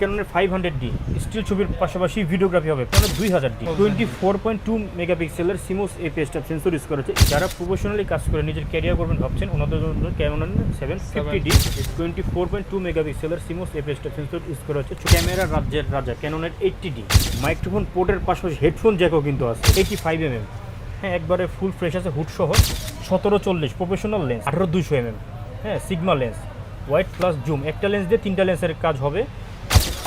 ক্যাননের 500D still ছবির পাশাপাশি videography হবে ক্যানন 2000D 24.2 মেগাপিক্সেলের CMOS APS type sensor use করা হচ্ছে। যারা প্রফেশনালি কাজ করে নিজের ক্যারিয়ার করবেন ভাবছেন ওনাদের জন্য ক্যানন 750D 24.2 মেগাপিক্সেলের CMOS APS type sensor use করা হচ্ছে। ক্যামেরা রাজ্যের রাজা ক্যাননের 80D মাইক্রোফোন পোর্টের পাশাপাশি হেডফোন জ্যাকও কিন্তু আছে 85mm। হ্যাঁ, একবারে ফুল ফ্রেশ আছে, হুড সহ 1740 প্রফেশনাল লেন্স 18200mm। হ্যাঁ, sigma lens wide plus zoom, একটা লেন্স দিয়ে তিনটা লেন্সের কাজ হবে।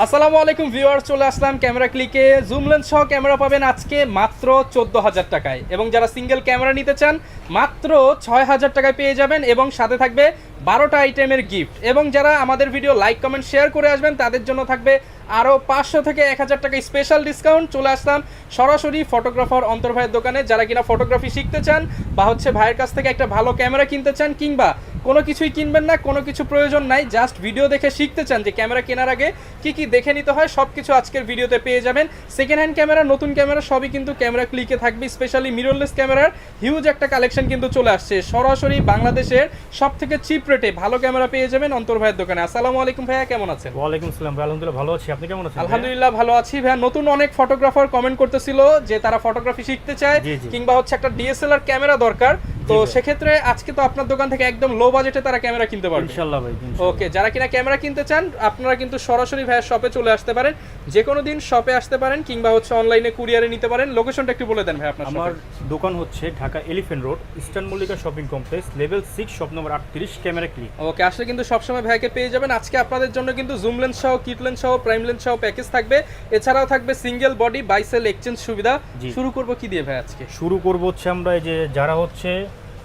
আসসালামু আলাইকুম ভিউয়ার্স, চলে আসলাম ক্যামেরা ক্লিকে। জুম লেন্স সহ ক্যামেরা পাবেন আজকে মাত্র 14,000 টাকায়, এবং যারা সিঙ্গেল ক্যামেরা নিতে চান মাত্র 6,000 টাকায় পেয়ে যাবেন, এবং সাথে থাকবে 12টা আইটেমের গিফট। এবং যারা আমাদের ভিডিও লাইক কমেন্ট শেয়ার করে আসবেন তাদের জন্য থাকবে আরও 500 থেকে 1000 টাকা স্পেশাল ডিসকাউন্ট। চলে আসলাম সরাসরি ফটোগ্রাফার অন্তর ভাইয়ের দোকানে। যারা কিনা ফটোগ্রাফি শিখতে চান বা ভাইয়ের কাছ থেকে একটা ভালো ক্যামেরা কিনতে চান, কিংবা কোনো কিছুই কিনবেন না, কোনো কিছু প্রয়োজন নাই, জাস্ট ভিডিও দেখে শিখতে চান যে ক্যামেরা কেনার আগে কি কি দেখে নিতে হয়, সব কিছু আজকের ভিডিওতে পেয়ে যাবেন। সেকেন্ড হ্যান্ড ক্যামেরা, নতুন ক্যামেরা সবই কিন্তু ক্যামেরা ক্লিকে থাকবে। স্পেশালি মিররলেস ক্যামেরার হিউজ একটা কালেকশন কিন্তু চলে আসছে। সরাসরি বাংলাদেশের সব থেকে চিপ রেটে ভালো ক্যামেরা পেয়ে যাবেন অন্তর ভাইয়ের দোকানে। আসসালামু আলাইকুম ভাইয়া, কেমন আছেন? ওয়ালাইকুম আসসালাম ভাই, আলহামদুলিল্লাহ ভালো আছি। আপনি কেমন আছেন? আলহামদুলিল্লাহ ভালো আছি ভাইয়া। নতুন অনেক ফটোগ্রাফার কমেন্ট করতেছিল যে তারা ফটোগ্রাফি শিখতে চায়, কিংবা একটা ডিএসএলআর ক্যামেরা দরকার। তো সেক্ষেত্রে আজকে তো আপনার দোকান থেকে একদম লো বাজেটে তারা ক্যামেরা কিনতে পারবে ইনশাআল্লাহ ভাই। ওকে, যারা কিনা ক্যামেরা কিনতে চান আপনারা কিন্তু সরাসরি ভাইয়ের শপে চলে আসতে পারেন, যে কোনো দিন শপে আসতে পারেন, কিংবা অনলাইনে কুরিয়ারে নিতে পারেন। লোকেশনটা একটু বলে দেন ভাই আপনার। আমার দোকান হচ্ছে Dhaka elephant road, eastern Mallika shopping complex, level 6, shop number 38, camera click. Okay, আসলে কিন্তু সবসময় ভাইকে পেয়ে যাবেন। আজকে আপনাদের জন্য কিন্তু জুম লেন্স সহ, কিট লেন্স সহ, প্রাইম লেন্স সহ প্যাকেজ থাকবে। এছাড়াও থাকবে সিঙ্গেল বডি বাইসেল এক্সচেঞ্জ সুবিধা। শুরু করব কি দিয়ে ভাই আজকে? শুরু করব আমরা এই যে যারা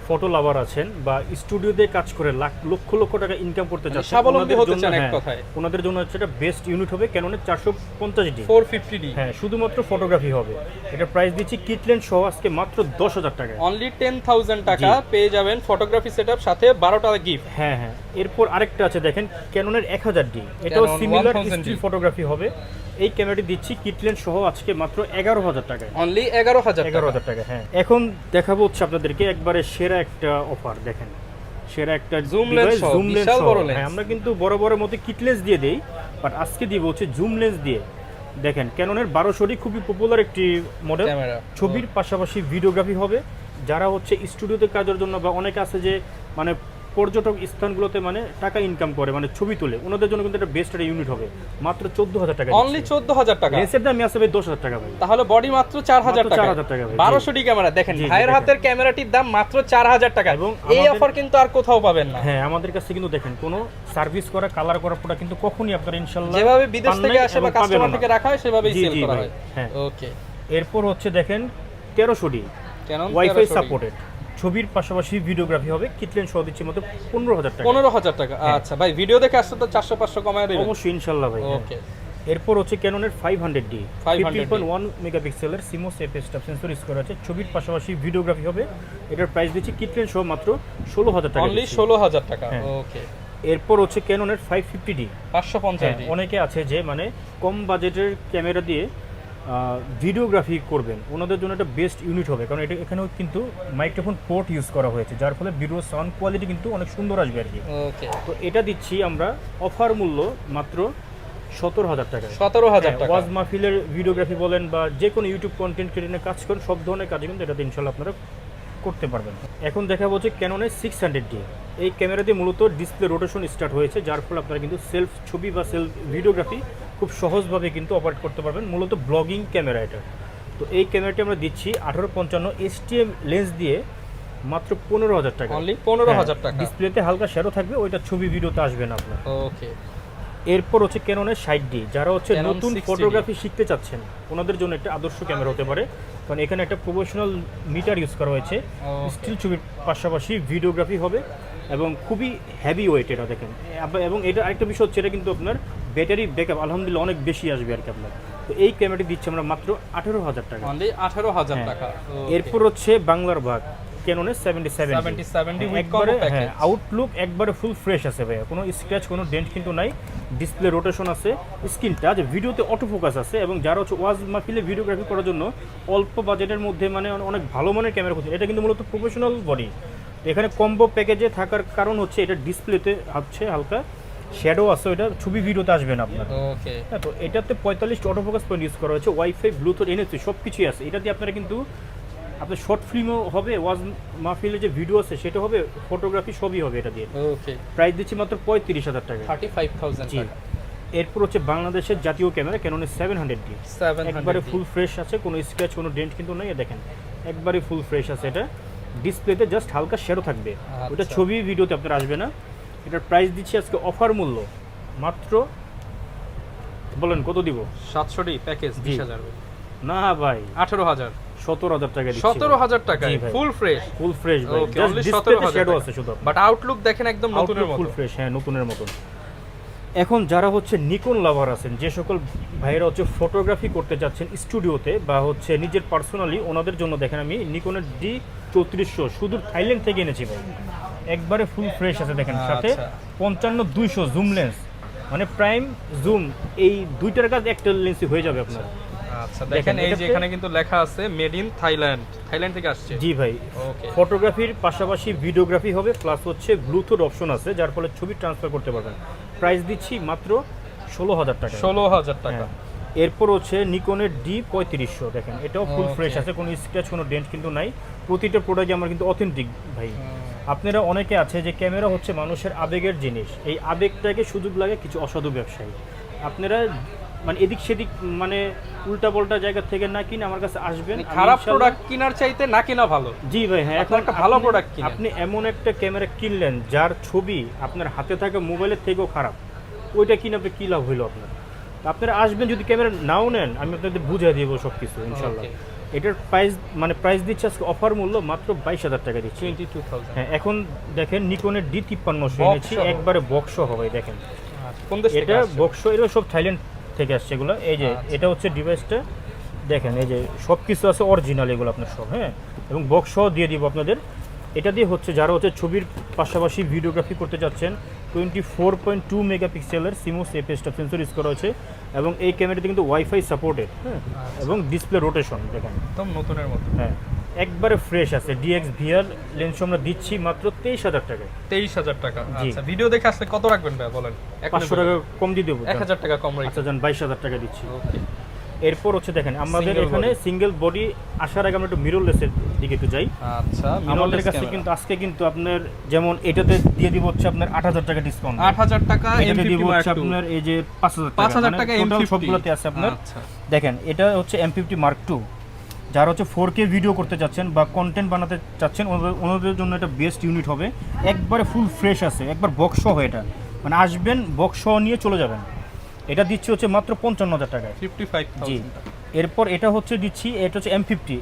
ফটো লাভার আছেন বা স্টুডিওতে কাজ করে লক্ষ লক্ষ টাকা ইনকাম করতে চাচ্ছেন, স্বাবলম্বী হতে চান এক কথায়, ওনাদের জন্য এটা বেস্ট ইউনিট হবে ক্যাননের 450D 450D। হ্যাঁ, শুধুমাত্র ফটোগ্রাফি হবে। এটা প্রাইস দিচ্ছি কিট লেন্স সহ আজকে মাত্র 10,000 টাকা। অনলি 10,000 টাকা পেয়ে যাবেন ফটোগ্রাফি সেটআপ সাথে 12টা গিফট। হ্যাঁ হ্যাঁ, এরপর আরেকটা আছে দেখেন ক্যাননের 1000D, এটাও সিমিলার স্টিল ফটোগ্রাফি হবে। এই ক্যামেরাটি দিচ্ছি কিট লেন্স সহ আজকে মাত্র 11,000 টাকায়। অনলি 11,000 টাকা। হ্যাঁ, এখন দেখাবো আপনাদেরকে একবারে সেরা একটা অফার। দেখেন সেরা একটা জুম লেন্স সহ। হ্যাঁ, আমরা কিন্তু বড় বড় মতো কিট লেন্স দিয়ে দেই, বাট আজকে দিব জুম লেন্স দিয়ে। দেখেন ক্যাননের 1200D খুবই পপুলার একটি মডেল, ছবির পাশাপাশি ভিডিওগ্রাফি হবে। যারা স্টুডিওতে কাজের জন্য বা অনেকে আছে যে পর্যটক স্থানগুলোতে টাকা ইনকাম করে, ছবি তোলে, ওনাদের জন্য কিন্তু একটা বেস্ট একটা ইউনিট হবে। মাত্র 14,000 টাকা। অনলি 14,000 টাকা। লেন্সের দাম আছে ভাই 10,000 টাকা ভাই। তাহলে বডি মাত্র 4,000 টাকা। 4,000 টাকা ভাই। 1200D ক্যামেরা দেখেন, ভাইয়ের হাতের ক্যামেরাটির দাম মাত্র 4,000 টাকা, এবং এই অফার কিন্তু আর কোথাও পাবেন না। হ্যাঁ, আমাদের কাছে কিন্তু দেখেন কোনো সার্ভিস করা, কালার করা প্রোডাক্ট কিন্তু কখনোই আপনারা ইনশাআল্লাহ যেভাবে বিদেশ থেকে আসে বা কাস্টমার থেকে রাখা হয় সেভাবেই সেল করা হয়। হ্যাঁ, ওকে। এরপর দেখেন 1300D ওয়াইফাই সাপোর্টেড, ছবির পাশাপাশি ভিডিওগ্রাফি হবে। কিট লেন্স সহ দিচ্ছি মতো 15,000 টাকা। 15,000 টাকা। আচ্ছা ভাই, ভিডিও দেখে আসলে তো 400-500 কমায় দেবেন অবশ্যই ইনশাআল্লাহ ভাই। ওকে। এরপর ক্যাননের 500D 15.1 মেগাপিক্সেলের CMOS APS type sensor use করা আছে, ছবির পাশাপাশি ভিডিওগ্রাফি হবে। এটার প্রাইস দিচ্ছি কিট লেন্স সহ মাত্র 16,000 টাকা। অনলি 16,000 টাকা। ওকে। এরপর ক্যাননের 550D 550D। অনেকে আছে যে কম বাজেটের ক্যামেরা দিয়ে ভিডিওগ্রাফি করবেন, ওনাদের জন্য একটা বেস্ট ইউনিট হবে, কারণ এখানেও কিন্তু মাইক্রোফোন পোর্ট ইউজ করা হয়েছে, যার ফলে ভিডিও সাউন্ড কোয়ালিটি কিন্তু অনেক সুন্দর আসবে আর কি। ওকে। তো এটা দিচ্ছি আমরা অফার মূল্য মাত্র 17,000 টাকা। 17,000 টাকা। ওয়াজ মাহফিলের ভিডিওগ্রাফি বলেন বা যে কোনো ইউটিউব কন্টেন্ট ক্রিয়েটরের কাজ করেন, সব ধরনের কাজে কিন্তু এটাতে ইনশাআল্লাহ আপনারা করতে পারবেন। এখন দেখাবো ক্যাননের 600D। এই ক্যামেরা দিয়ে মূলত ডিসপ্লে রোটেশন স্টার্ট হয়েছে, যার ফলে আপনারা কিন্তু সেলফ ছবি বা সেলফ ভিডিওগ্রাফি খুব সহজভাবে কিন্তু অপারেট করতে পারবেন। মূলত ব্লগিং ক্যামেরা এটা। তো এই ক্যামেরাটি আমরা দিচ্ছি 1855 STM লেন্স দিয়ে মাত্র 15,000 টাকা। অনলি 15,000 টাকা। ডিসপ্লেতে হালকা শ্যাডো থাকবে, ওইটা ছবি ভিডিওতে আসবে না আপনার। ওকে। এরপর ক্যাননের 60D, যারা নতুন ফটোগ্রাফি শিখতে চাচ্ছেন ওনাদের জন্য একটা আদর্শ ক্যামেরা হতে পারে, কারণ এখানে একটা প্রফেশনাল মিটার ইউজ করা হয়েছে। স্টিল ছবির পাশাপাশি ভিডিওগ্রাফি হবে এবং খুবই হেভি ওয়েট এটা দেখেন। এবং এটা আরেকটা বিষয় এটা কিন্তু আপনার ব্যাটারি ব্যাকআপ আলহামদুলিল্লাহ অনেক বেশি আসবে আর কি আপনার। তো এই ক্যামেরাটি দিচ্ছি আমরা মাত্র 18,000 টাকা। অনলি 18,000 টাকা। এরপর বাংলার ভাগ ক্যাননের 77D একবারে। হ্যাঁ, আউটলুক একবারে ফুল ফ্রেশ আছে ভাইয়া, কোনো স্ক্র্যাচ কোনো ডেন্ট কিন্তু নাই। ডিসপ্লে রোটেশন আছে, স্ক্রিন টাচ, ভিডিওতে অটো ফোকাস আছে। এবং যারা ওয়াজ মাহফিলে ভিডিওগ্রাফি করার জন্য অল্প বাজেটের মধ্যে অনেক ভালো মানের ক্যামেরা খুঁজছে, এটা কিন্তু মূলত প্রফেশনাল বডি। এখানে কম্বো প্যাকেজে থাকার কারণ এটা ডিসপ্লেতে হালকা শ্যাডো আছে, ওইটা ছবি ভিডিওতে আসবে না আপনার। ওকে, হ্যাঁ, তো এটাতে 45টা অটোফোকাস পয়েন্ট ইউজ করা হয়েছে, ওয়াইফাই, ব্লুটুথ, এনএফসি সব কিছুই আছে। এটা দিয়ে আপনারা কিন্তু আপনার শর্ট ফিল্মও হবে, ওয়াজ মাহফিলের যে ভিডিও আছে সেটা হবে, ফটোগ্রাফি সবই হবে এটা দিয়ে। ওকে, প্রাইস দিচ্ছি মাত্র 35,000 টাকা। 35,000 জি। টাকা। এরপর হচ্ছে বাংলাদেশের জাতীয় ক্যামেরা ক্যাননের 700D, 700 একবারে ফুল ফ্রেশ আছে, কোনো স্ক্র্যাচ কোনো ডেন্ট কিন্তু নেই। দেখেন একবারে ফুল ফ্রেশ আছে। এটা ডিসপ্লেতে জাস্ট হালকা শ্যাডো থাকবে, ওটা আচ্ছা। ছবি ভিডিওতে আপনার আসবে না। এটার প্রাইস দিচ্ছি আজকে অফার মূল্য মাত্র, বলেন কত দিব? 700 প্যাকেজ জি। 20,000, না ভাই, 18,000, 17,000 টাকা দিচ্ছি। 17,000 টাকা জি ভাই। Full fresh. ফুল ফ্রেশ ভাই, Okay, জাস্ট only ডিসপ্লেতে 17,000 শ্যাডো টাকা। আছে শুধু। বাট আউটলুক দেখেন একদম নতুনের মতো। ফুল ফ্রেশ, হ্যাঁ নতুনের মতন। এখন যারা হচ্ছে নিকন লাভার আছেন, যে সকল ভাইয়েরা হচ্ছে ফটোগ্রাফি করতে যাচ্ছেন স্টুডিওতে বা হচ্ছে নিজের পার্সোনালি, ওনাদের জন্য দেখেন আমি নিকনের D3400 শুধু থাইল্যান্ড থেকে এনেছি ভাই, একবারে ফুল ফ্রেশ আছে। দেখেন সাথে আচ্ছা। 55-200 জুম লেন্স, মানে প্রাইম জুম, এই দুইটার কাজ একটা লেন্সই হয়ে যাবে আপনার। আচ্ছা, দেখেন, দেখেন এই যে এটাতে- এখানে কিন্তু লেখা আছে মেড ইন থাইল্যান্ড, থাইল্যান্ড থেকে আসছে। জি ভাই, ওকে, ফটোগ্রাফির পাশাপাশি ভিডিওগ্রাফি হবে, প্লাস হচ্ছে ব্লুটুথ অপশন আছে, যার ফলে ছবি ট্রান্সফার করতে পারবেন। প্রাইস দিচ্ছি মাত্র 16,000 টাকা। 16,000 টাকা। হ্যাঁ। এরপর হচ্ছে নিকনের D3500, দেখেন এটাও ফুল Okay. ফ্রেশ আছে, কোনো স্ক্র্যাচ কোনো ডেন্ট কিন্তু নাই। প্রতিটা প্রোডাক্ট আমার কিন্তু অথেন্টিক ভাই। আপনারা অনেকে আছে যে ক্যামেরা হচ্ছে মানুষের আবেগের জিনিস, এই আবেগটাকে সুযোগ লাগে কিছু অসাধু ব্যবসায়ী। আপনারা মানে এদিক সেদিক মানে উল্টা পাল্টা জায়গা থেকে না কিনে আমার কাছে আসবেন। আমি খারাপ ইনশাল্লাহ- প্রোডাক্ট কেনার চাইতে না কেনা ভালো। জি ভাই, হ্যাঁ। আপনার একটা ভালো product কিনেন। আপনি এমন একটা ক্যামেরা কিনলেন যার ছবি আপনার হাতে থাকা মোবাইলের থেকেও খারাপ, ওইটা কিনে আপনি কী লাভ হইলো আপনার? আপনারা আসবেন, যদি ক্যামেরা নাও নেন আমি আপনাদের বুঝিয়ে দিব সব কিছু ইনশাল্লাহ। Okay. এটার প্রাইস দিচ্ছে আজকে অফার মূল্য মাত্র 22,000 টাকা দিচ্ছি। 22,000। হ্যাঁ, এখন দেখেন নিকনের D5300 Box এনেছি, সহ। একবারে বক্স হবে। দেখেন কোন দেশ থেকে এটা আসছে? বক্স, এটা সব থাইল্যান্ড থেকে আসছে এগুলো। এই যে আচ্ছা। এটা হচ্ছে ডিভাইসটা, দেখেন এই যে সব কিছু আছে অরিজিনাল এগুলো আপনার সব, হ্যাঁ। এবং বক্স সহ দিয়ে দিব আপনাদের। এটা দিয়ে হচ্ছে যারা হচ্ছে ছবির পাশাপাশি ভিডিওগ্রাফি করতে যাচ্ছেন, 24.2 মেগাপিক্সেলের সিমোস এপেস্টা সেন্সর ইউজ করা হয়েছে, এবং এই ক্যামেরাতে কিন্তু ওয়াইফাই সাপোর্টেড, হ্যাঁ। এবং ডিসপ্লে রোটেশন দেখেন, একদম নতুনের মতো। হ্যাঁ একবারে ফ্রেশ আছে। DXVR লেন্স আমরা দিচ্ছি মাত্র 23,000 টাকায়। 23,000 টাকা। জি। আচ্ছা, ভিডিও দেখে আসলে কত রাখবেন ভাই বলেন? 500 টাকা কম দিয়ে দেবো। 1,000 টাকা কম রাখবেন। আচ্ছা যান, 22,000 টাকা দিচ্ছি। ওকে, এরপর হচ্ছে দেখেন আমাদের Single এখানে body। সিঙ্গেল বডি আসার আগে আমরা একটু মিররলেসের দিকে একটু যাই। আচ্ছা, আমাদের কাছে কিন্তু আজকে কিন্তু আপনার যেমন এটাতে দিয়ে দিব হচ্ছে আপনার 8,000 টাকা ডিসকাউন্ট। 8,000 টাকা এটাতে দিব M50 হচ্ছে Mark II। আপনার এই যে 5,000 টাকা। 5,000 টাকা টোটাল M50 সবগুলোতে আছে আপনার। আচ্ছা, দেখেন এটা হচ্ছে M50 Mark II, যারা হচ্ছে 4K ভিডিও করতে চাচ্ছেন বা কন্টেন্ট বানাতে চাচ্ছেন, ওনাদের জন্য এটা বেস্ট ইউনিট হবে। একবারে ফুল ফ্রেশ আছে, একবার বক্স সহ, এটা মানে আসবেন বক্স সহ নিয়ে চলে যাবেন। এটা দিচ্ছি হচ্ছে মাত্র 55,000 টাকায়। 55,000 জি। এরপর এটা হচ্ছে দিচ্ছি, এটা হচ্ছে M50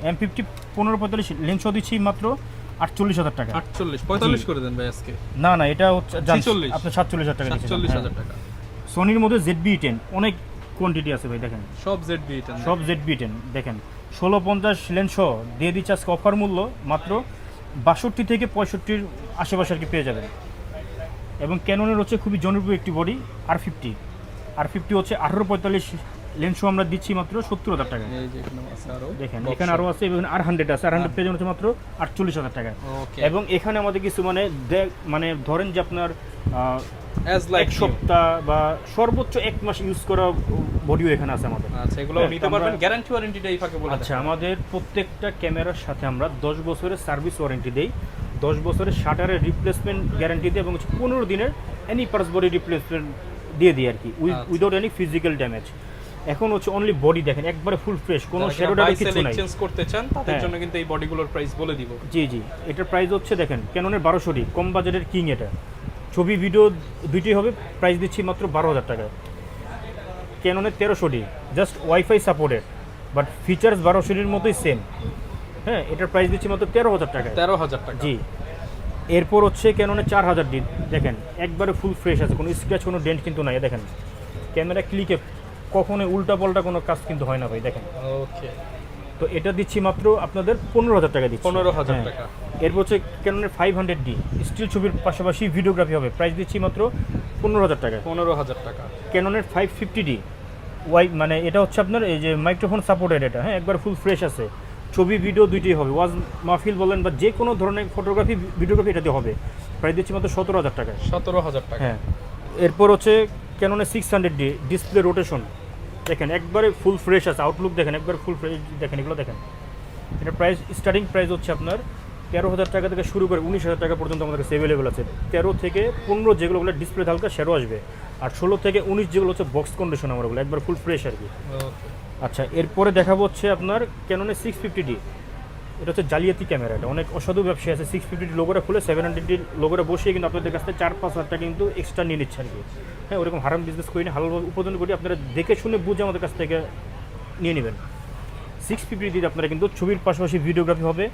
1545 লেন্সও দিচ্ছি মাত্র 48,000 টাকা। 48 45 করে দেন ভাই আজকে। না না, এটা হচ্ছে 46 আপনি 47,000 টাকা দিচ্ছেন। 47,000 টাকা। সোনির মধ্যে ZB-10 অনেক কোয়ান্টিটি আছে ভাই, দেখেন সব ZB-10 সব ZB-10 দেখেন 1650 লেন্স সহ দিয়ে দিচ্ছে আজকে অফার মূল্য মাত্র 62 থেকে 65 আশেপাশে আর কি পেয়ে যাবেন। এবং ক্যাননের হচ্ছে খুবই জনপ্রিয় একটি বডি R50 হচ্ছে 1845 লেন্স আমরা দিচ্ছি মাত্র 70,000 টাকা। এই যে এখানে আছে আরো। দেখেন এখানে আরো আছে, এবং R100 আছে, R100 পেয়ে যাবেন হচ্ছে মাত্র 48,000 টাকা। ওকে, এবং এখানে আমাদের কিছু মানে ধরেন যে আপনার অ্যাজ লাইক এক সপ্তাহ বা সর্বোচ্চ 1 মাস ইউজ করা বডিও এখানে আছে আমাদের। আচ্ছা, এগুলো হ্যাঁ, নিতে আমরা- পারবেন। গ্যারান্টি ওয়ারেন্টিটা এই ফাঁকে বলে আচ্ছা, দেন। আমাদের প্রত্যেকটা ক্যামেরার সাথে আমরা 10 বছরের সার্ভিস ওয়ারেন্টি দেই, 10 বছরের শাটারের রিপ্লেসমেন্ট গ্যারান্টি দিই, এবং 15 দিনের এনি পার্স বডি রিপ্লেসমেন্ট দিয়ে দিই আর কি, আচ্ছা। Without any physical damage. এখন হচ্ছে অনলি বডি দেখেন একবারে ফুল ফ্রেশ, কোনো শ্যাডো ডাবল কিছু নাই। চেঞ্জ করতে চান তাদের হ্যাঁ। জন্য কিন্তু এই বডিগুলোর প্রাইস বলে দিব। জি জি, এটার প্রাইস হচ্ছে দেখেন ক্যাননের 1200D কম বাজেটের কিং, এটা ছবি ভিডিও দুইটাই হবে। প্রাইস দিচ্ছি মাত্র 12,000 টাকায়। ক্যাননের 1300D just wifi supported, but features 1200Dর মতোই সেম। হ্যাঁ, এটার প্রাইস দিচ্ছি মাত্র 13,000 টাকায়। 13,000 টাকা। জি। এরপর হচ্ছে ক্যাননের 4000D দেখেন একবারে ফুল ফ্রেশ আছে, কোনো স্ক্র্যাচ কোনো ডেন্ট কিন্তু নাই। দেখেন ক্যামেরা ক্লিকে কখনোই উল্টা পাল্টা কোনো কাজ কিন্তু হয় না ভাই, দেখেন। ওকে, তো এটা দিচ্ছি মাত্র আপনাদের 15,000 টাকা দিচ্ছি। 15,000 হ্যাঁ। টাকা। এরপর হচ্ছে ক্যাননের 500D স্টিল ছবির পাশাপাশি ভিডিওগ্রাফি হবে, প্রাইস দিচ্ছি মাত্র 15,000 টাকা। 15,000 টাকা। ক্যাননের 550D মানে এটা হচ্ছে আপনার এই যে মাইক্রোফোন সাপোর্টেড, এটা হ্যাঁ একবার ফুল ফ্রেশ আছে, ছবি ভিডিও দুইটাই হবে, ওয়াজ মাহফিল বলেন বা যে কোনো ধরনের ফটোগ্রাফি ভিডিওগ্রাফি এটাতে হবে। প্রাইস দিচ্ছি মাত্র 17,000 টাকায়। 17,000 টাকা। হ্যাঁ। এরপর হচ্ছে ক্যাননের 600D ডিসপ্লে রোটেশন দেখেন একবারে ফুল ফ্রেশ আছে, আউটলুক দেখেন একবারে ফুল ফ্রেশ দেখেন, এগুলো দেখেন। এটা প্রাইস স্টার্টিং প্রাইস হচ্ছে আপনার 13,000 টাকা থেকে শুরু করে 19,000 টাকা পর্যন্ত আমাদের কাছে অ্যাভেলেবেল আছে। 13 থেকে 15 যেগুলো বলে ডিসপ্লে হালকা সেরও আসবে, আর 16 থেকে 19 যেগুলো হচ্ছে বক্স কন্ডিশন আমরা বলে একবার ফুল ফ্রেশ আর কি। আচ্ছা, এরপরে দেখাবো হচ্ছে আপনার ক্যাননের 650D। এটা হচ্ছে জালিয়াতি ক্যামেরা, এটা অনেক অসাধু ব্যবসায়ী আছে 650D লোগোটা খুলে 700D লোগোটা বসিয়ে কিন্তু আপনাদের কাছ থেকে 4-5 হাজার টাকা কিন্তু এক্সট্রা নিয়ে নিচ্ছে আর কি। হ্যাঁ, ওরকম হারাম বিজনেস করি না, হালালভাবে উপার্জন করি, আপনারা দেখে শুনে বুঝে আমাদের কাছ থেকে নিয়ে নেবেন। 650 দিয়ে আপনারা কিন্তু ছবির পাশাপাশি ভিডিওগ্রাফি হবে,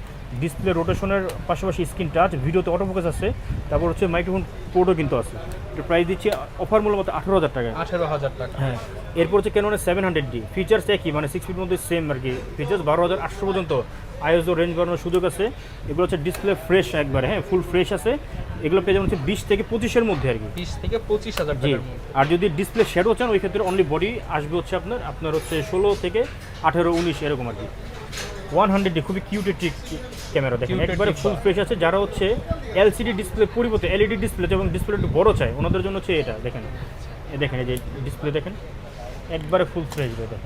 ডিসপ্লে রোটেশনের পাশাপাশি স্ক্রিন টাচ, ভিডিওতে অটোফোকাস আছে, তারপর হচ্ছে মাইক্রোফোন পোর্টও কিন্তু আছে। এটা প্রাইস দিচ্ছি অফার মূল্য মতো 18,000 টাকা। 18,000 টাকা। হ্যাঁ, এরপর হচ্ছে ক্যাননের 700D ফিচার্স একই, মানে 650 মধ্যে সেম আর কি ফিচার্স। 12,800 পর্যন্ত আইএসও রেঞ্জ বাড়ানোর সুযোগ আছে। এগুলো হচ্ছে ডিসপ্লে ফ্রেশ একবারে, হ্যাঁ ফুল ফ্রেশ আছে। এগুলো পেয়ে যাবেন হচ্ছে 20 থেকে 25-এর মধ্যে আর কি, 20 থেকে 25,000 জি। টাকার মধ্যে। আর যদি ডিসপ্লে শেডও চান ওই ক্ষেত্রে অনলি বডি আসবে হচ্ছে আপনার হচ্ছে 16 থেকে 18-19 এরকম আর কি। 100D খুবই কিউট একটি ক্যামেরা দেখেন, Cute একবারে একটি ফুল ফ্রেশ আছে। যারা হচ্ছে এলসিডি ডিসপ্লে পরিবর্তে এলইডি ডিসপ্লে এবং ডিসপ্লে একটু বড় চায় ওনাদের জন্য হচ্ছে এটা দেখেন। দেখেন এই যে ডিসপ্লে দেখেন একবারে ফুল ফ্রেশ দেখেন,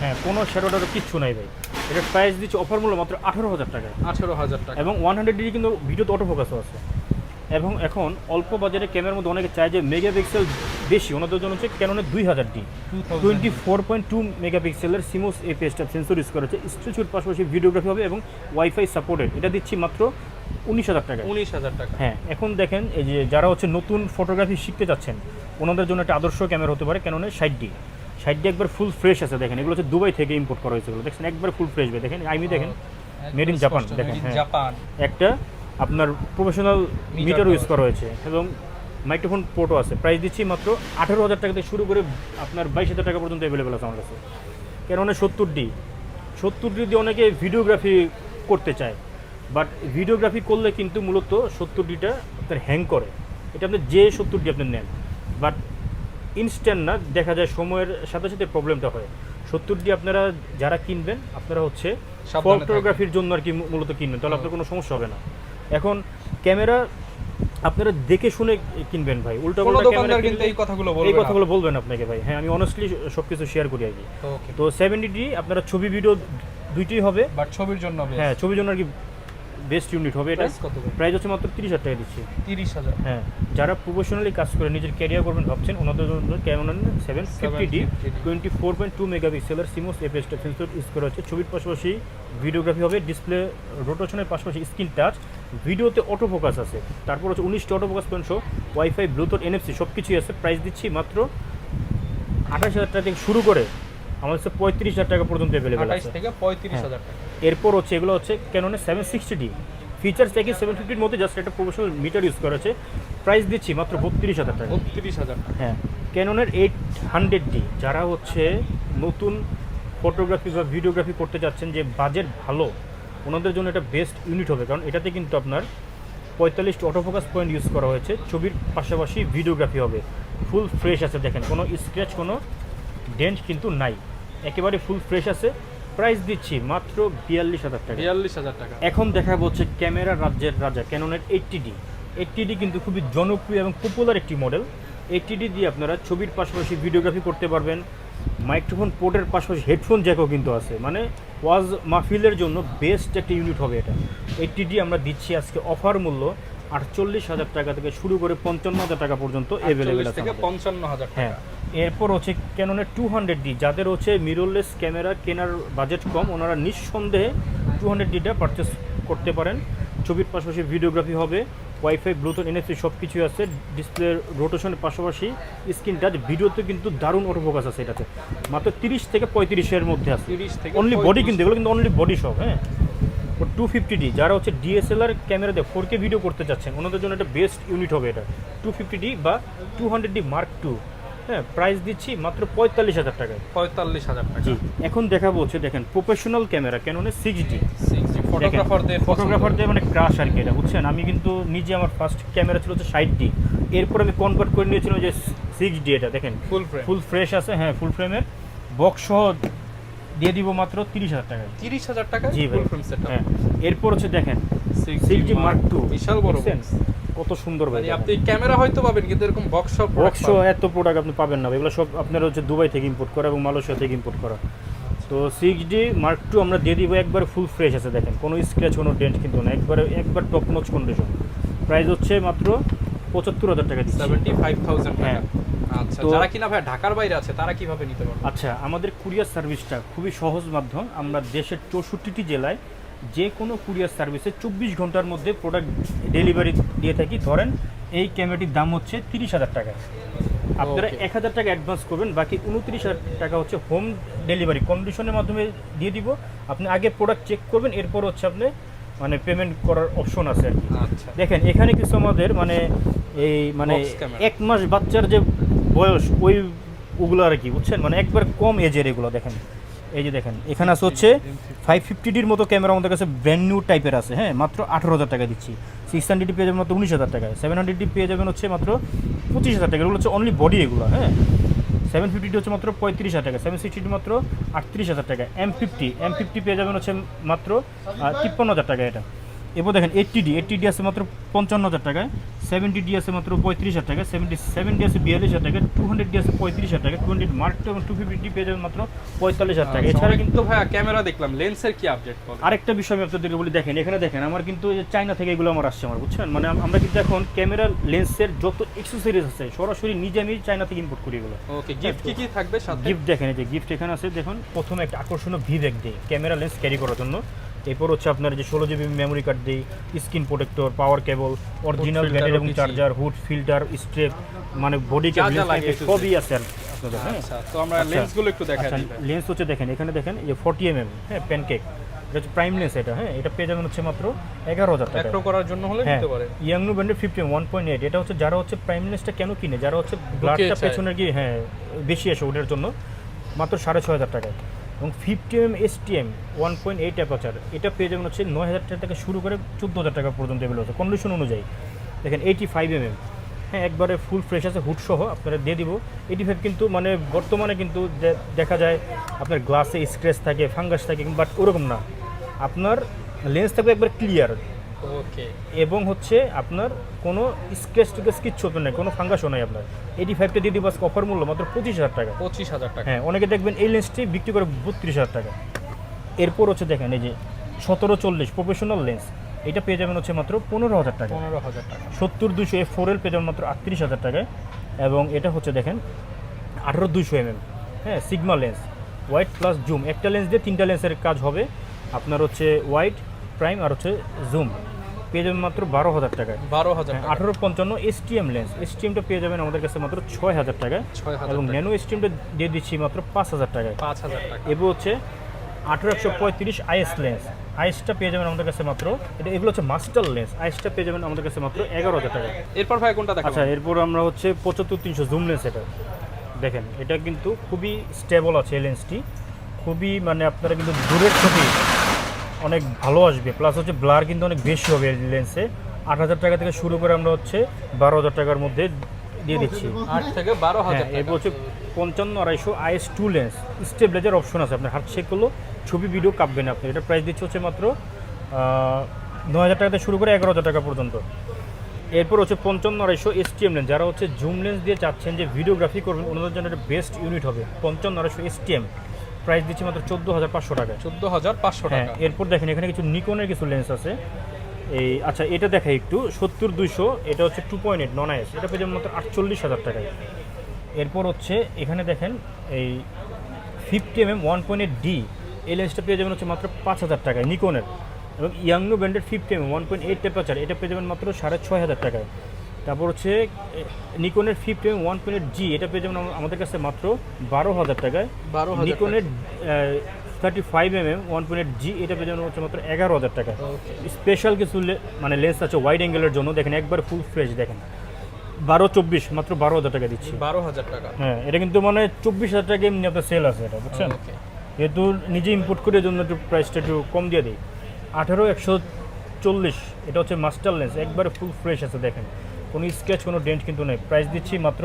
হ্যাঁ কোনো শ্যাডোটারও কিচ্ছু নাই ভাই। এটার প্রাইস দিচ্ছে অফার মূল্য মাত্র 18,000 টাকা। 18,000 টাকা। এবং 100D কিন্তু ভিডিওতে অটোফোকাসও আছে। এবং এখন অল্প বাজারে ক্যামেরার মধ্যে অনেকে চায় যে মেগাপিক্সেল বেশি, ওনাদের জন্য হচ্ছে ক্যাননের 2000D 24.2 মেগাপিক্সেলের সিমোস এপিএস সেন্সর ইউজ করা হচ্ছে। স্ট্রেচুর পাশাপাশি ভিডিওগ্রাফি হবে এবং ওয়াইফাই সাপোর্টেড। এটা দিচ্ছি মাত্র 19,000 টাকা। 19,000 টাকা। হ্যাঁ, এখন দেখেন এই যে যারা হচ্ছে নতুন ফটোগ্রাফি শিখতে যাচ্ছেন ওনাদের জন্য একটা আদর্শ ক্যামেরা হতে পারে ক্যাননের 60D একবার ফুল ফ্রেশ আছে। দেখেন এগুলো হচ্ছে দুবাই থেকে ইম্পোর্ট করা হয়েছে, দেখছেন একবার ফুল ফ্রেশ ভাই। দেখেন আইমি দেখেন মেড ইন জাপান দেখেন, হ্যাঁ জাপান। একটা আপনার প্রফেশনাল মিটার ইউজ করা হয়েছে এবং মাইক্রোফোন পোর্টও আছে। প্রাইস দিচ্ছি মাত্র 18,000 টাকা থেকে শুরু করে আপনার 22,000 টাকা পর্যন্ত অ্যাভেলেবেল আছে আমার কাছে। কেননা 70D দিয়ে অনেকে ভিডিওগ্রাফি করতে চায়, বাট ভিডিওগ্রাফি করলে কিন্তু মূলত 70Dটা আপনার হ্যাং করে। এটা আপনি যে 70D আপনি নেন, বাট ইনস্ট্যান্ট না, দেখা যায় সময়ের সাথে সাথে প্রবলেমটা হয়। 70D আপনারা যারা কিনবেন আপনারা হচ্ছে ফটোগ্রাফির জন্য আর কি মূলত কিনবেন, তাহলে আপনার কোনো সমস্যা হবে না। এখন ক্যামেরা আপনারা দেখে শুনে কিনবেন ভাই, উল্টা ক্যামেরা কিন্তু এই কথাগুলো বলবেন আপনাকে ভাই। হ্যাঁ, আমি অনেস্টলি সব কিছু শেয়ার করি আর কি। ওকে। তো 70D আপনারা ছবি ভিডিও দুইটাই হবে, বাট ছবির জন্য হ্যাঁ ছবির জন্য আর কি বেস্ট ইউনিট হবে। এটা Price কত? প্রাইস হচ্ছে মাত্র 30,000 টাকা দিচ্ছি। 30,000। হ্যাঁ, যারা প্রফেশনালি কাজ করে নিজের ক্যারিয়ার করবেন ভাবছেন ওনাদের জন্য ক্যানন 750D 24.2 মেগাপিক্সেলের সিমোস এপিএস সেন্সর ইউজ করা হচ্ছে। ছবির পাশাপাশি ভিডিওগ্রাফি হবে, ডিসপ্লে রোটেশনের পাশাপাশি স্ক্রিন টাচ, ভিডিওতে অটোফোকাস আছে, তারপর হচ্ছে 19টা অটোফোকাস পয়েন্ট সহ ওয়াইফাই ব্লুটুথ NFC সব কিছুই আছে। প্রাইস দিচ্ছি মাত্র 28,000 টাকা থেকে শুরু করে আমাদের কাছে 35,000 টাকা পর্যন্ত অ্যাভেলেবেল আছে। 28 থেকে 35,000 টাকা। এরপর হচ্ছে এগুলো হচ্ছে ক্যাননের 760D ফিচার্স একই 750-র মধ্যে, জাস্ট একটা প্রফেশনাল মিটার ইউজ করা আছে। প্রাইস দিচ্ছি মাত্র 32,000 টাকা। 32,000 টাকা। হ্যাঁ, ক্যাননের 800D যারা হচ্ছে নতুন ফটোগ্রাফি বা ভিডিওগ্রাফি করতে যাচ্ছেন, যে বাজেট ভালো, ওনাদের জন্য এটা বেস্ট ইউনিট হবে। কারণ এটাতে কিন্তু আপনার 45টা অটোফোকাস পয়েন্ট ইউজ করা হয়েছে, ছবির পাশাপাশি ভিডিওগ্রাফি হবে, ফুল ফ্রেশ আছে। দেখেন কোনো স্ক্র্যাচ কোনো ডেন্ট কিন্তু নাই, একেবারে ফুল ফ্রেশ আছে। প্রাইস দিচ্ছি মাত্র 42,000 টাকা। 42,000 টাকা। এখন দেখা হচ্ছে ক্যামেরা রাজ্যের রাজা ক্যাননের 80D কিন্তু খুবই জনপ্রিয় এবং পপুলার একটি মডেল। 80D দিয়ে আপনারা ছবির পাশাপাশি ভিডিওগ্রাফি করতে পারবেন। মাইক্রোফোন পোর্টের পাশাপাশি হেডফোন জ্যাকও কিন্তু আছে, মানে ওয়াজ মাহফিলের জন্য বেস্ট একটা ইউনিট হবে এটা। 80D আমরা দিচ্ছি আজকে অফার মূল্য 48,000 টাকা থেকে শুরু করে 55,000 টাকা পর্যন্ত অ্যাভেলেবেল আছে। 55,000 টাকা। হ্যাঁ, এরপর হচ্ছে ক্যাননের 200D যাদের হচ্ছে মিররলেস ক্যামেরা কেনার বাজেট কম, ওনারা নিঃসন্দেহে 200Dটা পারচেস করতে পারেন। ছবির পাশাপাশি ভিডিওগ্রাফি হবে, ওয়াইফাই ব্লুটুথ NFC সব কিছুই আছে, ডিসপ্লে রোটেশনের পাশাপাশি স্ক্রিন টাচ, ভিডিওতে কিন্তু দারুণ অটোফোকাস আছে। এটাতে মাত্র 30 থেকে 35-এর মধ্যে আছে। 30 থেকে অনলি বডি, কিন্তু এগুলো কিন্তু অনলি বডি সব। হ্যাঁ, 250D যারা হচ্ছে DSLR ক্যামেরা দিয়ে 4K ভিডিও করতে যাচ্ছেন ওনাদের জন্য একটা বেস্ট ইউনিট হবে এটা। 250D বা 200D Mark II। হ্যাঁ, প্রাইস দিচ্ছি মাত্র 45,000 টাকায়। 45,000 টাকা। জি, এখন দেখাবো হচ্ছে দেখেন প্রফেশনাল ক্যামেরা ক্যাননের 6D ফটোগ্রাফারদের মানে ক্রাশ আর কি এটা, বুঝছেন। আমি কিন্তু নিজে আমার ফার্স্ট ক্যামেরা ছিল হচ্ছে 60D, এরপর আমি কনভার্ট করে নিয়েছিলাম যে 6D। এটা দেখেন ফুল ফ্রেশ আছে, হ্যাঁ ফুল ফ্রেমের বক্স সহ দিয়ে দিব মাত্র 30,000 টাকায়। 30,000 টাকা জি ভাই। ফুল ফ্রেম সেটআপ। হ্যাঁ, এরপর হচ্ছে দেখেন 6D Mark II বিশাল বড় দেখছেন? কত সুন্দর ভাই। মানে আপনি ক্যামেরা হয়তো পাবেন কিন্তু এরকম বক্স বক্স এত প্রোডাক্ট আপনি পাবেন না, এগুলো সব আপনার হচ্ছে দুবাই থেকে ইম্পোর্ট করা এবং মালয়েশিয়া থেকে ইম্পোর্ট করা। তো 6D Mark II আমরা দিয়ে দিব, একবার ফুল ফ্রেশ আছে দেখেন, কোনো স্ক্র্যাচ কোনো ডেন্ট কিন্তু না, একবার টপ নচ কন্ডিশন। প্রাইস হচ্ছে মাত্র 75,000 টাকা দিচ্ছি। 75,000 টাকা। হ্যাঁ। আচ্ছা, তো- যারা কিনা ভাই ঢাকার বাইরে আছে তারা কিভাবে নিতে পারবে? আচ্ছা, আমাদের কুরিয়ার সার্ভিসটা খুবই সহজ মাধ্যম। আমরা দেশের 64টি জেলায় যে কোনো কুরিয়ার সার্ভিসে 24 ঘন্টার মধ্যে প্রোডাক্ট ডেলিভারি দিয়ে থাকি। ধরেন এই ক্যামেরাটির দাম হচ্ছে 30,000 টাকা, আপনারা Okay. 1,000 টাকা অ্যাডভান্স করবেন, বাকি 29,000 টাকা হচ্ছে হোম ডেলিভারি কন্ডিশনের মাধ্যমে দিয়ে দিব। আপনি আগে প্রোডাক্ট চেক করবেন, এরপর হচ্ছে আপনি মানে পেমেন্ট করার অপশন আছে আর কি। আচ্ছা, দেখেন এখানে কিছু আমাদের মানে এই মানে Box camera। 1 মাস বাচ্চার যে বয়স ওগুলো আর কি, বুঝছেন, মানে একবার কম এজের এগুলো। দেখেন এই যে দেখেন এখানে আছে হচ্ছে 550ডির মতো ক্যামেরা আমাদের কাছে ব্র্যান্ড নিউ টাইপের আছে, হ্যাঁ, মাত্র 18,000 টাকা দিচ্ছি। 600ডি পেয়ে যাবেন মাত্র 19,000 টাকায়, 700ডি পেয়ে যাবেন হচ্ছে মাত্র 25,000 টাকা। এগুলো হচ্ছে অনলি বডি এগুলো, হ্যাঁ। 750ডি হচ্ছে মাত্র 35,000 টাকা, 760ডি মাত্র 38,000 টাকা, M50 পেয়ে যাবেন হচ্ছে মাত্র 53,000 টাকা এটা। এরপর দেখেন 80ডি আছে মাত্র 55,000 টাকায়, 70ডি আছে মাত্র 35,000 টাকা, 77ডি আছে 42,000 টাকা, 200ডি আছে 35,000 টাকা, 200 Mark II এবং 250ডি পেয়ে যাবেন মাত্র 45,000 টাকা। এছাড়া এছাড়া কিন্তু কিন্তু ভাই ক্যামেরা দেখলাম, লেন্সের কি আপডেট বলেন? আরেকটা বিষয় আমি আপনাদেরকে বলি, দেখেন এখানে দেখেন আমার কিন্তু এই যে চায়না থেকে এগুলো আমার আসছে আমার, বুঝছেন, মানে আমরা কিন্তু এখন ক্যামেরা লেন্সের যত এক্সেসরিজ আছে সরাসরি নিজে আমি চায়না থেকে ইম্পোর্ট করি এগুলো। ওকে, গিফট কি থাকবে সাথে? গিফট দেখেন, এই যে গিফট এখানে আছে দেখুন। প্রথমে একটা আকর্ষণীয় ভি ব্যাগ দিই ক্যামেরা লেন্স ক্যারি করার জন্য। এরপর হচ্ছে আপনার যে 16 GB মেমোরি কার্ড দিই, স্ক্রিন প্রোটেক্টর, পাওয়ার কেবল, অরিজিনাল filter ব্যাটারি এবং OTG charger, hood filter, strap, মানে বডি যা যা ক্যামেরা লাগে একটু সবই আছে আর কি আপনাদের, হ্যাঁ। আচ্ছা, তো আমরা আচ্ছা। লেন্সগুলো একটু দেখাই আচ্ছা, দিই ভাই। লেন্স হচ্ছে দেখেন এখানে দেখেন এই যে 40mm, হ্যাঁ, প্যানকেক, এটা হচ্ছে প্রাইম লেন্স এটা, হ্যাঁ, এটা পেয়ে যাবেন হচ্ছে মাত্র 11,000 টাকা। ম্যাক্রো করার জন্য হলে হ্যাঁ, নিতে পারে। ইয়াংনু ব্র্যান্ডের 1.8, এটা হচ্ছে যারা হচ্ছে প্রাইম লেন্সটা কেন কিনে, যারা হচ্ছে ব্লাডটা চায়। পেছনে গিয়ে, হ্যাঁ, বেশি আসে ওটার জন্য, মাত্র 6,500 টাকায়। এবং 50mm STM 1.8 অ্যাপারচার, এটা পেয়ে যাবেন হচ্ছে 9,000 টাকা থেকে শুরু করে 14,000 টাকা পর্যন্ত এগুলো আছে কন্ডিশন অনুযায়ী। দেখেন 85mm, হ্যাঁ, একবারে ফুল ফ্রেশ আছে হুড সহ, আপনারা দিয়ে দিব। 85 কিন্তু মানে বর্তমানে কিন্তু দেখা যায় আপনার গ্লাসে স্ক্র্যাচ থাকে, ফাঙ্গাস থাকে, বাট ওরকম না, আপনার লেন্স থাকবে একবার ক্লিয়ার, ওকে, এবং হচ্ছে আপনার কোনো স্ক্র্যাচ টুকেস কিচ্ছু হবে না, কোনো ফাঙ্গাসও নাই আপনার। 85টা দিয়ে দিব আজকে অফার মূল্য মাত্র 25,000 টাকা। 25,000 টাকা। হ্যাঁ, অনেকে দেখবেন এই লেন্সটি বিক্রি করে 32,000 টাকা। এরপর হচ্ছে দেখেন এই যে 1740 প্রফেশনাল লেন্স, এটা পেয়ে যাবেন হচ্ছে মাত্র 15,000 টাকা। 15,000 টাকা। 70-200 F4L পেয়ে যাবেন মাত্র 38,000 টাকায়। এবং এটা হচ্ছে দেখেন 18-200 হ্যাঁ, sigma lens, white plus zoom, একটা লেন্স দিয়ে 3টা লেন্সের কাজ হবে আপনার, হচ্ছে হোয়াইট, প্রাইম আর হচ্ছে জুম, পেয়ে যাবেন মাত্র 12,000 টাকায়। 12,000 টাকা। 1855 STM লেন্স, STMটা পেয়ে যাবেন আমাদের কাছে মাত্র 6,000 টাকায়। 6,000 এবং টাকা। ন্যানো STMটা দিয়ে দিচ্ছি মাত্র 5,000 টাকায়। 5,000 টাকা। এবার হচ্ছে 1835 IS লেন্স, আইএসটা পেয়ে যাবেন আমাদের কাছে মাত্র, এগুলো হচ্ছে মাস্টার লেন্স, আইএসটা পেয়ে যাবেন আমাদের কাছে মাত্র 11,000 টাকা। এরপর ভাই কোনটা দেখাবো? আচ্ছা, এরপর আমরা হচ্ছে 75-300 জুম লেন্স, এটা দেখেন, এটা কিন্তু খুবই স্টেবল আছে এই লেন্সটি, খুবই মানে আপনারা কিন্তু দূরের ছবি অনেক ভালো আসবে, প্লাস হচ্ছে ব্লার কিন্তু অনেক বেশি হবে এই লেন্সে। 8,000 টাকা থেকে শুরু করে আমরা হচ্ছে 12,000 টাকার মধ্যে দিয়ে দিচ্ছি। 8 থেকে 12,000 হ্যাঁ, টাকা। এরপর হচ্ছে 55-250 IS2 লেন্স, স্টেবিলাইজার অপশন আছে, আপনার হাত শেক করলেও ছবি ভিডিও কাঁপবে না আপনার। এটা প্রাইস দিচ্ছে হচ্ছে মাত্র 9,000 টাকা থেকে শুরু করে 11,000 টাকা পর্যন্ত। এরপর হচ্ছে 55-250 STM লেন্স, যারা হচ্ছে জুম লেন্স দিয়ে চাচ্ছেন যে ভিডিওগ্রাফি করবেন, ওনাদের জন্য একটা বেস্ট ইউনিট হবে 55-250 STM, প্রাইস দিচ্ছি মাত্র 14,500 টাকায়। 14,500 হ্যাঁ, টাকা। এরপর দেখেন এখানে কিছু নিকনের কিছু লেন্স আছে এই, আচ্ছা এটা দেখাই একটু, 70-200, এটা হচ্ছে 2.8 নন IS, এটা পেয়ে যাবেন মাত্র 48,000 টাকায়। এরপর হচ্ছে এখানে দেখেন এই 50mm 1.8D, এই লেন্সটা পেয়ে যাবেন হচ্ছে মাত্র 5,000 টাকায় নিকনের। এবং ইয়াংনু ব্র্যান্ডের 50mm 1.8 অ্যাপারচার, এটা পেয়ে যাবেন মাত্র 6,500 টাকায়। তারপর হচ্ছে নিকনের 50mm 1.8G, এটা পেয়ে যাবেন আমাদের কাছে মাত্র 12,000 টাকায়। 12,000 নিকনের 35mm 1.8G, এটা পেয়ে যাবেন হচ্ছে মাত্র 11,000 টাকায়। স্পেশাল কিছু মানে লেন্স আছে ওয়াইড অ্যাঙ্গেলের জন্য, দেখেন একবার ফুল ফ্রেশ, দেখেন 12-24 মাত্র 12,000 টাকা দিচ্ছি। 12,000 টাকা। হ্যাঁ, এটা কিন্তু মানে 24,000 টাকা এমনি আপনার সেল আছে এটা, বুঝছেন, ওকে। যেহেতু নিজে ইম্পোর্ট করে জন্য একটু প্রাইসটা একটু কম দিয়ে দিই। 18-140, এটা হচ্ছে মাস্টার লেন্স, একবারে ফুল ফ্রেশ আছে, দেখেন কোনো স্কেচ কোনো ডেন্ট কিন্তু নেই, প্রাইস দিচ্ছি মাত্র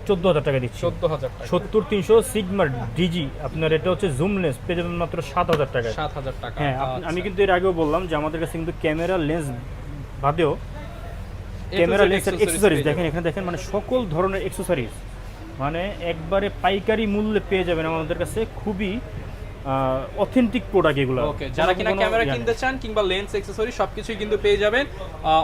14,000 টাকা দিচ্ছি। 14,000 টাকা। 70-300 সিগমার ডিজি, আপনার এটা হচ্ছে জুম লেন্স, পেয়ে যাবেন মাত্র 7,000 টাকায়। 7,000 টাকা। হ্যাঁ, আমি কিন্তু এর আগেও বললাম যে আমাদের কাছে কিন্তু ক্যামেরা লেন্স বাদেও ক্যামেরা লেন্সের অ্যাকসেসরিজ দেখেন, এখানে দেখেন মানে সকল ধরনের অ্যাকসেসরিজ মানে একবারে পাইকারি মূল্যে পেয়ে যাবেন আমাদের কাছে, খুবই অথেন্টিক প্রোডাক্ট এগুলো। ওকে, যারা কিনা ক্যামেরা কিনতে চান কিংবা লেন্স অ্যাকসেসরি সবকিছুই কিন্তু পেয়ে যাবেন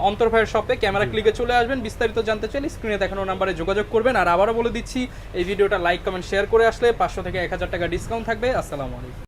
অন্তর ভাইয়ের শপে। ক্যামেরা ক্লিকে চলে আসবেন, বিস্তারিত জানতে চাইলে স্ক্রিনে দেখানো নাম্বারে যোগাযোগ করবেন। আর আবারও বলে দিচ্ছি, এই ভিডিওটা লাইক কমেন্ট শেয়ার করে আসলে 500 থেকে 1000 টাকা ডিসকাউন্ট থাকবে। আসসালামু আলাইকুম।